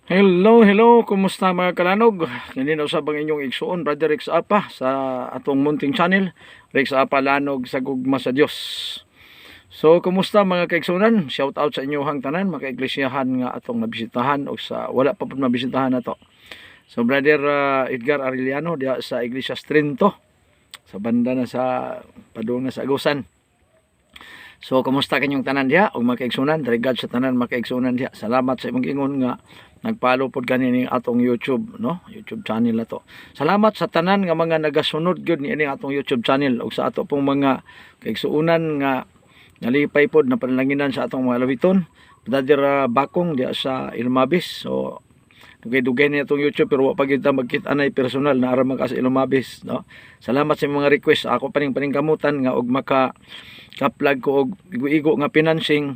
Hello, hello, kumusta mga kalanog? Ganito sa bang inyong igsuon, Brother Rex Apa sa atong munting channel, Rex Apa Lanog sa gugma sa Dios. So, kumusta mga kaigsunan? Shout out sa inyong tanan, mga kaiglesiyahan nga atong nabisitahan o sa wala pa pud mabisitahan nato. So, Brother Edgar Arellano diha sa Iglesia Trinto sa banda na sa padung na sa Agusan. So, kumusta kanyong tanan diha o mga kaigsunan? Regard sa tanan mga kaigsunan diha. Salamat sa imong ingon nga nagpalo pod kani atong YouTube, no? YouTube channel na to. Salamat sa tanan nga mga nagasunod gyud ni atong YouTube channel ug sa ato pong mga kaigsuunan nga nalipay pod na panlanginan sa atong mga lawiton. Brother Bakong diha sa Ilmabis. So, dugay-dugay ni atong YouTube pero wa pa gyud ta magkita nay personal na ara ka sa Ilmabis, no? Salamat sa mga request. Ako paning kamutan nga og maka ka-plug ko og igo nga financing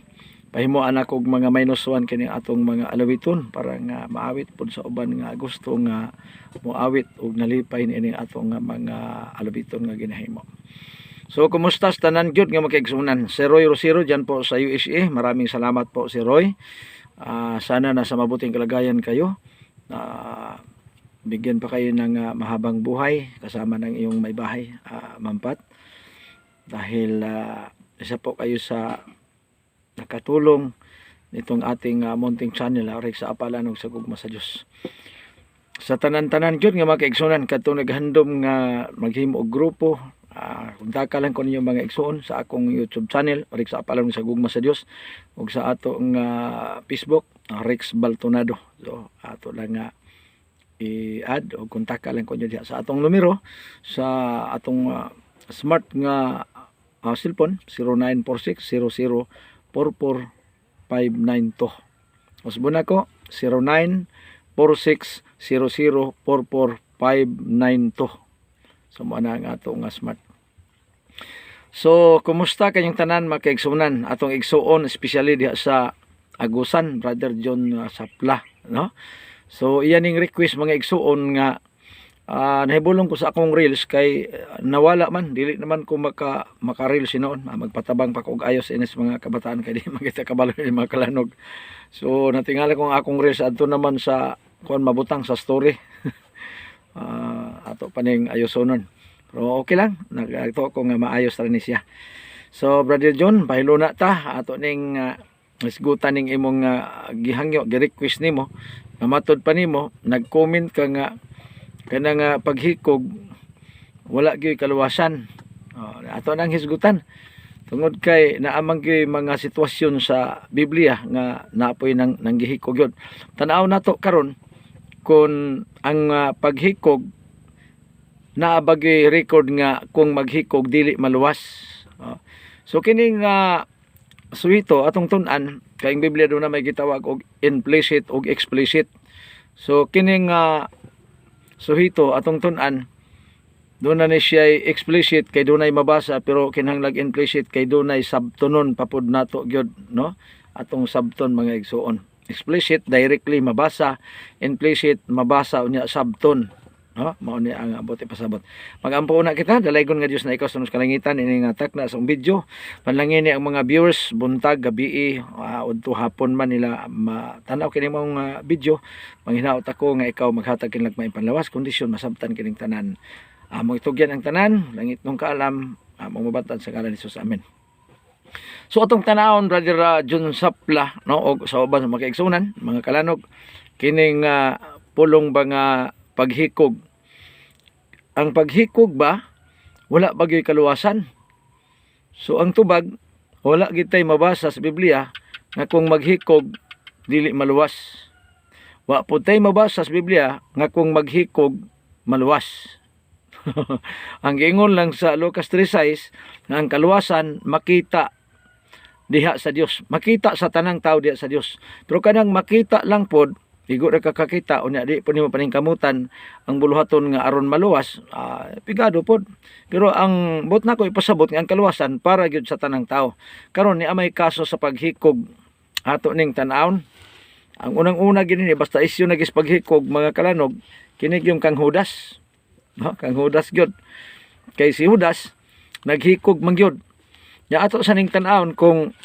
pahimuan ako og mga -1 kini atong mga alawiton para nga maawit pod sa uban nga gusto nga moawit og nalipay ni atong mga alawiton nga ginahimo. So kumusta sa tanan gyud nga makaigsunan? Si Roy Rosero diyan po sa USA. Maraming salamat po si Roy. Sana nasa mabuting kalagayan kayo. Bigyan pa kayo ng mahabang buhay kasama ng iyong may bahay, Mampat. Dahil isa po kayo sa nakatulong nitong ating munting channel, Rex Apa Lanog sa gugma sa Dios. Sa tanan-tanan gyud nga mga kaigsunan kadtong naghandom nga maghimo og grupo, kontak lang ko ninyo mga igsuon sa akong YouTube channel, Rex Apa Lanog sa gugma sa Dios, ug sa atong Facebook, Rex Baltonado. So ato lang nga i-add o kontak lang ko niyo sa atong numero sa atong smart nga cellphone 0946-0044-592. Usbon ako 0946-0044-592. So mo na ang atong smart. So kumusta kayong tanan mga kaigsunan atong igsuon especially diha sa Agusan, Brother John Sapla, no? So iyan ning request mga igsuon nga nahibulong ko sa akong reels kay nawala man, dili naman ko maka-reels noon. Magpatabang pa ko og ayos inis mga kabataan kay di magita kabalo ni mga kalanog. So natingala ko ang akong reels adto naman sa kuan mabutang sa story. Ato paning ayosonon. Pero okay lang, nagto ko nga maayos ra ni siya. So Brother John, pahilo na ta ato ning isgutan ning imong gihangyo, gi-request nimo. Namatod pa nimo, nag-comment ka nga kanang paghikog wala gyud kaluwasan. Ato nang hisgutan tungod kay naamang gyud mga sitwasyon sa Biblia nga naapoy nang gihikog yun. Tanaw nato karon kung ang paghikog naabagay record nga kung maghikog dili maluwas. So kining suwito atong tun-an kay ang Biblia do na may gitawag og implicit og explicit. So kining suhito atong tun-an doon na ni siya explicit kay dunay mabasa pero kinahanglan implicit kay dunay sabtonon papud nato gyud, no? Atong sabton mga igsuon. Explicit directly mabasa, implicit mabasa unya sabton, no? Mao ni ang abote pasabot. Magampo na kita dalaygon nga Dios na ikaw sa kalangitan ini nga tak na sa video. Panlangin ni ang mga viewers buntag gabi udto hapon man nila matanaw kini mong video. Manghinaot ako nga ikaw maghatag kinlag may panlawas kondisyon masabtan kining tanan. Mo itugyan ang tanan langit nung kaalam mong mabatan sa ngalan ni Jesus. Amen. So atong tanawon Brother John Sapla, no, og sa uban sa mga kaigsunan, mga kalanog kining pulong ba nga paghikog. Ang paghikog ba wala bagay kaluwasan. So ang tubag wala gitay mabasa sa Biblia nga kung maghikog dili maluwas. Wa pud tay mabasa sa Biblia nga kung maghikog maluwas. Ang giingon lang sa Lucas 3:6 nga ang kaluwasan makita diha sa Dios, makita sa tanang tao diha sa Dios. Pero kanang makita lang pod igo ra kakakita unya di po nimo paningkamutan ang buluhaton nga aron maluwas, pigado pod. Pero ang bot nako ipasabot nga ang kaluwasan para gyud sa tanang tao. Karon ni amay kaso sa paghikog ato ning tan-awon. Ang unang-una gini basta isyu nagis paghikog mga kalanog kini yung kang Judas, no? Kang Judas gyud. Kay si Judas naghikog man gyud. Ya ato sa ning tan-awon kung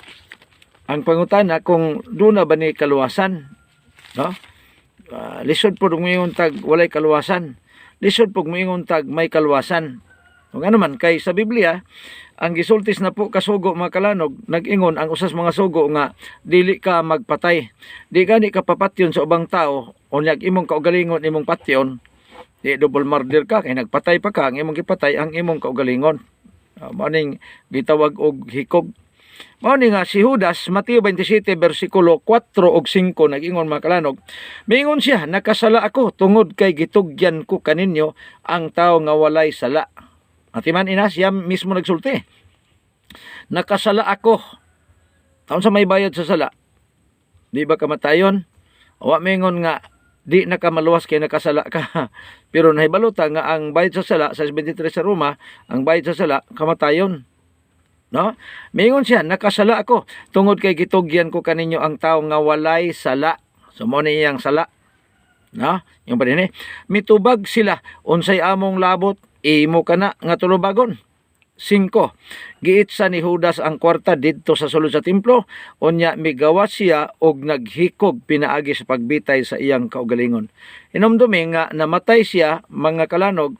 ang pangutana kung duna ba ni kaluwasan, no? lisod po moingon tag walay kaluwasan. Lisod po moingon tag may kaluwasan. Kung ano man, kay sa Biblia, ang gisultis na po kasugo mga kalanog, nag-ingon ang usas mga sugo nga, dili ka magpatay. Di gani ka papatyon sa ubang tao, o nyag imong kaugalingon imong patyon, di double murder ka, kay nagpatay pa ka, ang imong gipatay, ang imong kaugalingon. Maning gitawag og hikog. Mao ni nga si Judas, Mateo 27 versikulo 4 ug 5 nag-ingon mga kalanog. Mingon siya, nakasala ako tungod kay gitugyan ko kaninyo ang tao nga walay sala. Atiman ina siya mismo nagsulti. Nakasala ako. Taon sa may bayad sa sala. Di ba kamatayon? Wa mingon nga di na ka maluwas kay nakasala ka. Pero nahibalota nga ang bayad sa sala sa 23 sa Roma, ang bayad sa sala kamatayon. No? Mingon siya, nakasala ako tungod kay gitugyan ko kaninyo ang tao nga walay sala. So mo ni iyang sala. No? Yung pa din mitubag sila unsay among labot imo kana nga tulubagon. 5. Giitsa ni Judas ang kwarta didto sa sulod sa templo, unya migawas siya og naghikog pinaagi sa pagbitay sa iyang kaugalingon. Hinumdumi nga namatay siya mga kalanog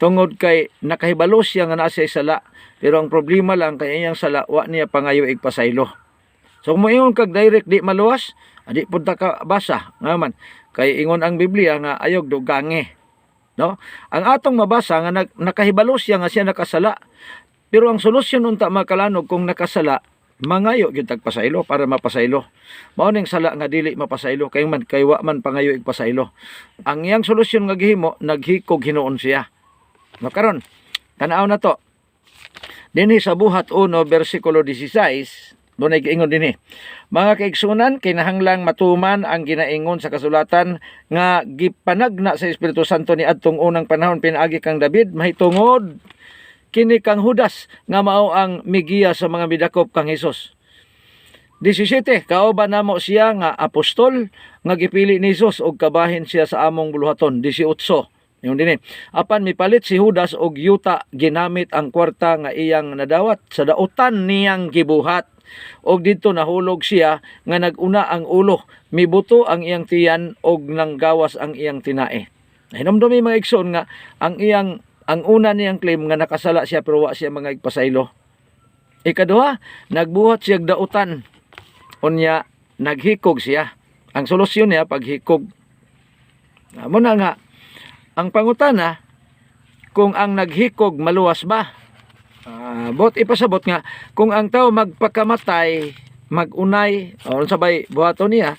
tungod kay nakahibalo siya nga naa siya sala, pero ang problema lang kay iyang sala wa niya pangayo igpasaylo. So kung moingon kag direct di maluwas, adi pud ta ka basa ngaman kay ingon ang Biblia nga ayog dugange. No? Ang atong mabasa nga nakahibalo siya nga siya nakasala. Pero ang solusyon unta mga kalanog kung nakasala, mangayo gyud tag pasaylo para mapasaylo. Mao ning sala nga dili mapasaylo kay man kay wa man pangayo igpasaylo. Ang iyang solusyon nga gihimo naghikog hinuon siya. No karon, tan-aw na to. Dinhi sa buhat 1 bersikulo 16, dunay giingon dinhi. Mga kaigsunan, kinahanglang matuman ang ginaingon sa kasulatan nga gipanagna sa Espiritu Santo ni adtong unang panahon pinaagi kang David mahitungod kini kang Judas nga mao ang migiya sa mga midakop kang Hesus. 17, kauban namo siya nga apostol nga gipili ni Hesus og kabahin siya sa among buluhaton. 18, yung din apan mipalit si Judas og yuta ginamit ang kwarta nga iyang nadawat sa dautan niyang gibuhat. Og dito nahulog siya nga naguna ang ulo, mibuto ang iyang tiyan og nanggawas ang iyang tinae. Hinumdumi mga igsoon nga ang una niyang claim nga nakasala siya pero wa siya mga igpasaylo. Ikaduha, nagbuhat siya dautan. Unya naghikog siya. Ang solusyon niya paghikog. Amo na nga ang pangutana kung ang naghikog maluwas ba? Bot ipasabot nga kung ang tao magpakamatay magunay o sabay buhaton niya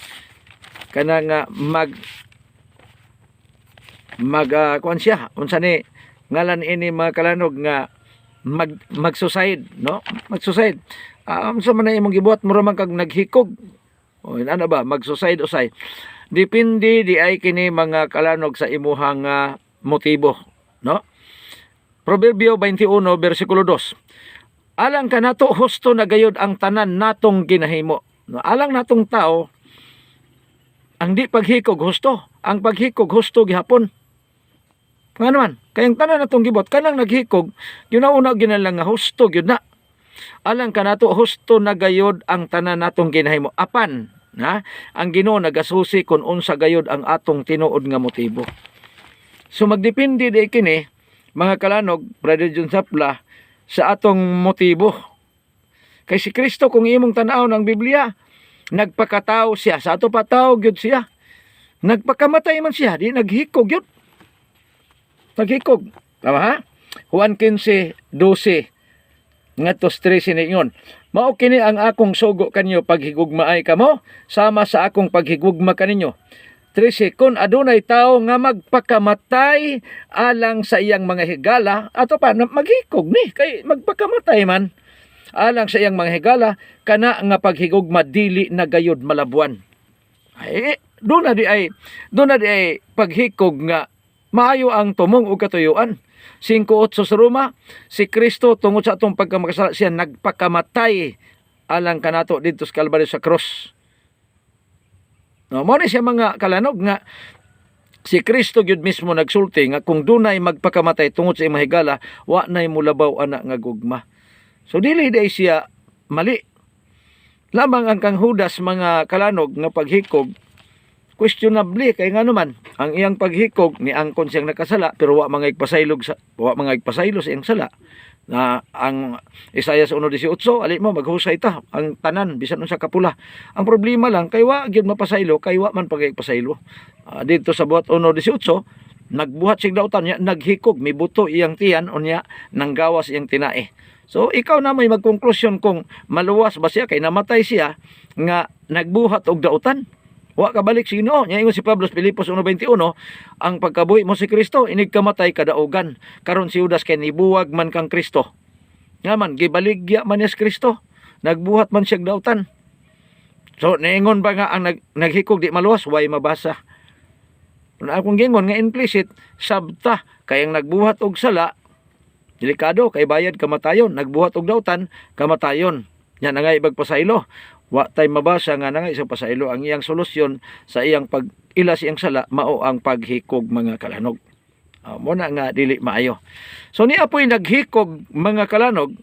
kana nga kuan siya unsa ni ngalan ini mga kalanog nga mag-suicide, no? Mag-suicide. Unsa man na imong gibuhat mura man kag naghikog. O ano ba mag-suicide usay. Depende di ay kini mga kalanog sa imuhang motibo, no? Proverbio 21 bersikulo 2. Alang kanato husto na gayud ang tanan natong ginahimo. No, alang natong tao ang di paghikog husto, ang paghikog husto gihapon. Nga naman, kayang tanan natong gibot kanang naghikog, yun na una ginalang nga husto gyud na. Alang kanato husto na gayud ang tanan natong ginahimo. Apan, na ang Ginoo nagasusi kung unsa gayud ang atong tinuod nga motibo. So magdepende di kini mga kalanog, Brother John Sapla, sa atong motibo. Kay si Kristo kung imong tan-aw ng Biblia, nagpakatao siya, sa ato patao gyud siya. Nagpakamatay man siya, di naghikog gyud. Naghikog. Tama ha? Juan 15:12 ngadto 13 ningon. Mao kini ang akong sugo kanyo paghigugmaay kamo sama sa akong paghigugma kaninyo. 13, kung adunay tao nga magpakamatay alang sa iyang mga higala, ato pa maghikog ni kay magpakamatay man alang sa iyang mga higala, kana nga paghigugma dili na gayud malabuan. Ay do na di ay paghikog nga maayo ang tumong ug katuyuan. 5:8 sa Roma, si Kristo tungod sa atong pagkamakasala siya nagpakamatay alang kanato didto sa Kalbaryo sa cross. No, mo ni siya mga kalanog nga si Kristo gyud mismo nagsulti nga kung dunay magpakamatay tungod sa imong higala, wa nay mulabaw ana nga gugma. So dili day siya mali. Lamang ang kang Judas mga kalanog nga paghikog questionably kay nga naman ang iyang paghikog ni angkon siyang nakasala pero wa mga igpasaylo sa iyang sala na ang Isaiah 1:18 ali mo maghusay ta ang tanan bisan unsa kapula. Ang problema lang kay wa gyud mapasaylo kay wa man pagigpasaylo. Dito sa buhat 1:18 nagbuhat sig dautan niya naghikog mibuto iyang tiyan unya nanggawas iyang tinae. So ikaw na may magkonklusyon kung maluwas ba siya kay namatay siya nga nagbuhat og dautan. Wa ka balik sino? Nya ingon si Pablo sa Filipos 1:21, ang pagkabuhi mo si Kristo inig kamatay kadaugan. Karon si Judas kay nibuwag man kang Kristo. Nga man gibaligya man niya si Kristo. Nagbuhat man siya dautan. So niingon ba nga ang naghikog di maluwas way mabasa. Akong gingon nga implicit sabta kay ang nagbuhat og sala delikado kay bayad kamatayon, nagbuhat og dautan kamatayon. Nya nangay ibagpasaylo. Wa tay mabasa nga nangay isang pasaylo ang iyang solusyon sa iyang pag-ila siyang sala mao ang paghikog mga kalanog. Mo na nga dili maayo. So ni apoy naghikog mga kalanog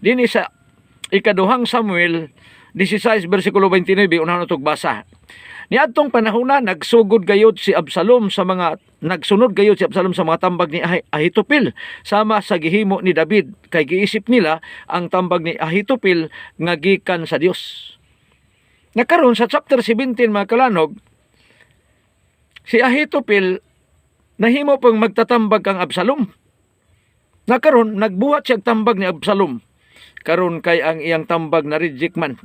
dinhi sa ikaduhang Samuel 16 bersikulo 29 unahan natog basa. Niadtong panahona nagsunod gayud si Absalom sa mga tambag ni Ahitopel sama sa gihimo ni David kay giisip nila ang tambag ni Ahitopel nga gikan sa Dios. Nakaroon sa chapter 17 mga kalanog si Ahitopel nahimo pang magtatambag kang Absalom. Nakaroon nagbuhat siya tambag ni Absalom. Karon kay ang iyang tambag na reject man.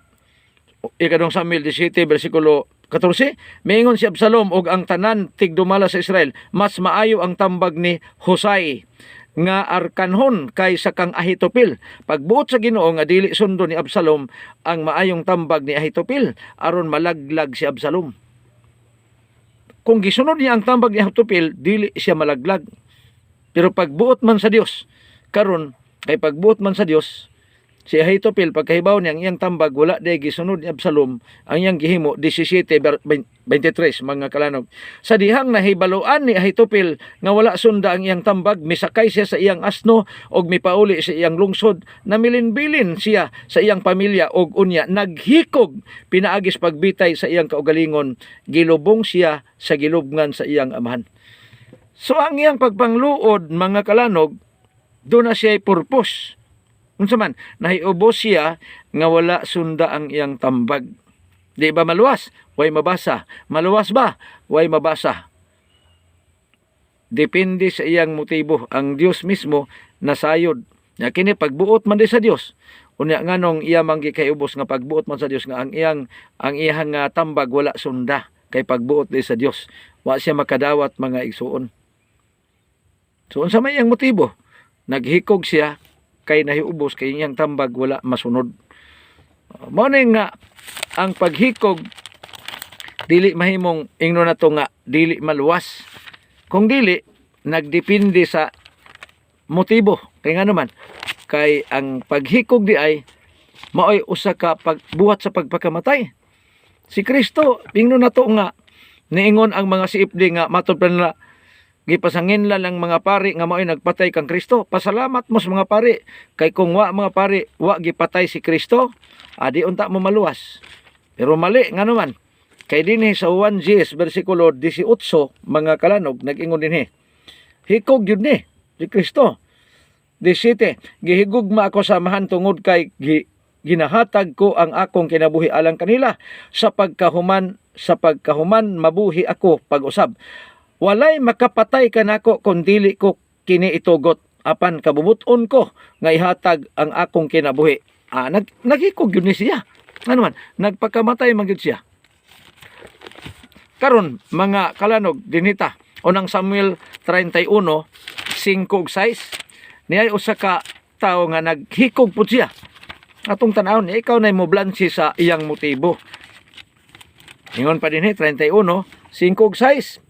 Ikadong Samuel 17 bersikulo 14, miingon si Absalom og ang tanan tigdumala sa Israel, mas maayo ang tambag ni Husay nga arkanhon kaysa kang Ahitopel. Pagbuot sa Ginoo nga dili sundo ni Absalom ang maayong tambag ni Ahitopel aron malaglag si Absalom. Kung gisunod niya ang tambag ni Ahitopel, dili siya malaglag. Pero pagbuot man sa Dios, karon kay pagbuot man sa Dios, si Ahitopel pagkahibaw niya ang iyang tambag wala day gisunod ni Absalom ang iyang gihimo 17:23 mga kalanog. Sa dihang nahibaluan ni Ahitopel nga wala sunda ang iyang tambag misakay siya sa iyang asno og mipauli sa iyang lungsod namilinbilin siya sa iyang pamilya og unya naghikog pinaagis pagbitay sa iyang kaugalingon gilubong siya sa gilubngan sa iyang amahan. So ang iyang pagpangluod mga kalanog doon na siya purpose. Unsa man nahiubos siya nga wala sunda ang iyang tambag. Di ba maluwas? Way mabasa. Maluwas ba? Way mabasa. Depende sa iyang motibo. Ang Dios mismo nasayod. Nya kini pagbuot man di sa Dios. Unya nganong iya manggi kay ubos nga pagbuot man sa Dios nga ang iyang tambag wala sunda kay pagbuot di sa Dios. Wa siya makadawat mga igsuon. So unsa may iyang motibo? Naghikog siya kay nahiubos kay iyang tambag wala masunod. Mao nga ang paghikog dili mahimong ingno na to nga dili maluwas. Kung dili nagdepende sa motibo. Kay nga naman kay ang paghikog di ay maoy usa ka pagbuhat sa pagpakamatay. Si Kristo ingno na to nga niingon ang mga siipdi nga matud pa nila gipasangin lang mga pari nga mao'y nagpatay kang Kristo. Pasalamat mo sa mga pari. Kay kung wa mga pari, wa gipatay si Kristo, di unta mo maluwas. Pero mali nga naman. Kay dinhi sa 1 bersikulo 18 mga kalanog nag-ingon dinhi. Hikog yun ni si Kristo. 17, gihigugma ako samahan tungod kay ginahatag ko ang akong kinabuhi alang kanila sa pagkahuman mabuhi ako pag-usab. Walay makapatay kanako kung dili ko kini itugot apan kabubuton ko nga ihatag ang akong kinabuhi. Naghikog yun ni siya. Ano man, nagpakamatay man gyud siya. Karon mga kalanog dinita unang Samuel 31 5:6 niay usa ka tawo nga naghikog pud siya. Atong tan-awon ikaw nay mo blansi sa iyang motibo. Ingon pa dinhi 31 5:6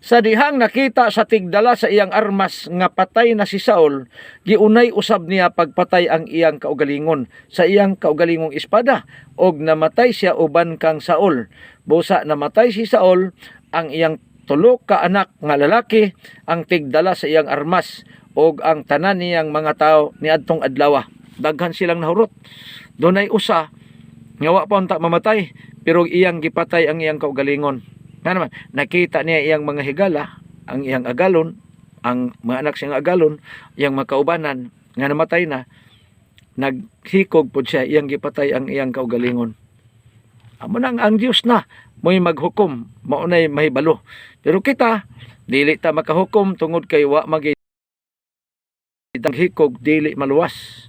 sa dihang nakita sa tigdala sa iyang armas nga patay na si Saul, giunay usab niya pagpatay ang iyang kaugalingon sa iyang kaugalingong espada og namatay siya uban kang Saul. Busa namatay si Saul, ang iyang tulo ka anak nga lalaki, ang tigdala sa iyang armas og ang tanan niyang mga tao niadtong adlaw. Daghan silang nahurot. Dunay usa nga wa pa unta mamatay pero iyang gipatay ang iyang kaugalingon. Nga naman, nakita niya iyang mga higala, ang iyang agalon, ang mga anak siyang agalon, iyang makaubanan, nga namatay na, naghikog po siya, iyang gipatay ang iyang kaugalingon. Amo nang ang Dios na, mo'y maghukom, maunay mahibalo. Pero kita, dili ta makahukom, tungod kay wa magi hikog, dili maluwas.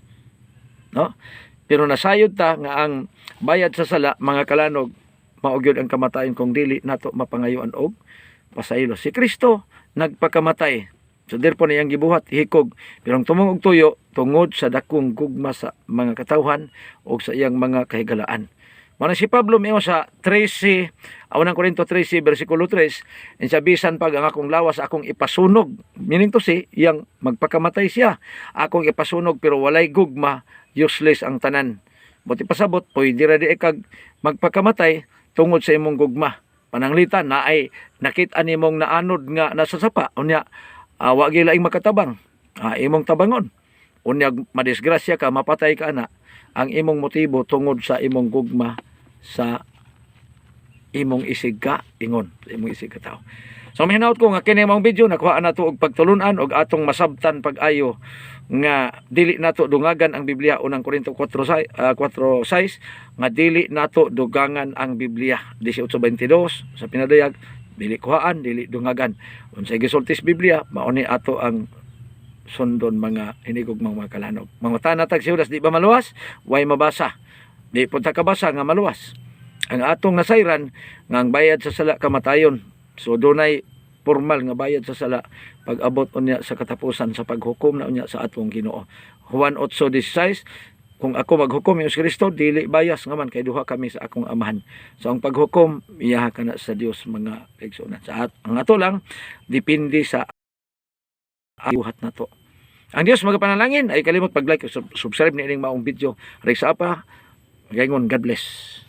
No? Pero nasayod ta, nga ang bayad sa sala, mga kalanog, maugyod ang kamatayon kung dili nato mapangayuan og pasaylo. Si Kristo nagpakamatay. So therefore niyang gibuhat hikog, pero ang tumong og tuyo tungod sa dakong gugma sa mga katawhan o sa iyang mga kahigalaan. Muna si Pablo miyo sa 13, unang Korinto 13 versikulo 3, sa bisan pag ang akong lawas akong ipasunog. Meaning to say, iyang magpakamatay siya. Akong ipasunog pero walay gugma, useless ang tanan. Buti pasabot, pwede ra di kag magpakamatay tungod sa imong gugma. Pananglitan na ay nakita nimong naanod nga nasa sapa. Unya, wa gilaing makatabang. Imong tabangon. Unya, madisgrasya ka, mapatay ka na. Ang imong motibo tungod sa imong gugma sa imong isig ka ingon, sa imong isig ka tao. So mahinaut ko nga kini mong video nakuha na to og pagtulunan og atong masabtan pag-ayo nga dili nato dungagan ang Biblia. Unang Korinto 4:6 nga dili nato dugangan ang Biblia. 18:22 sa pinadayag, dili kuhaan, dili dungagan. Unsay gisultis Biblia, mao ni ato ang sundon mga hinigog mga kalanog. Mga tanatag siudas di ba maluwas? Way mabasa. Di punta kabasa nga maluwas. Ang atong nasayran nga ang bayad sa sala kamatayon. So dunay formal nga bayad sa sala pag abot unya sa katapusan sa paghukom na unya sa atong Ginoo. Juan 8:16, kung ako maghukom yung Kristo, dili bias nga man kay duha kami sa akong amahan. So ang paghukom iyaha kana sa Dios mga igsoon. Sa ang ato lang depende sa buhat na to. Ang Dios magapanalangin ay kalimot pag-like, subscribe ni ining maong video. Resa pa, gayon, God bless.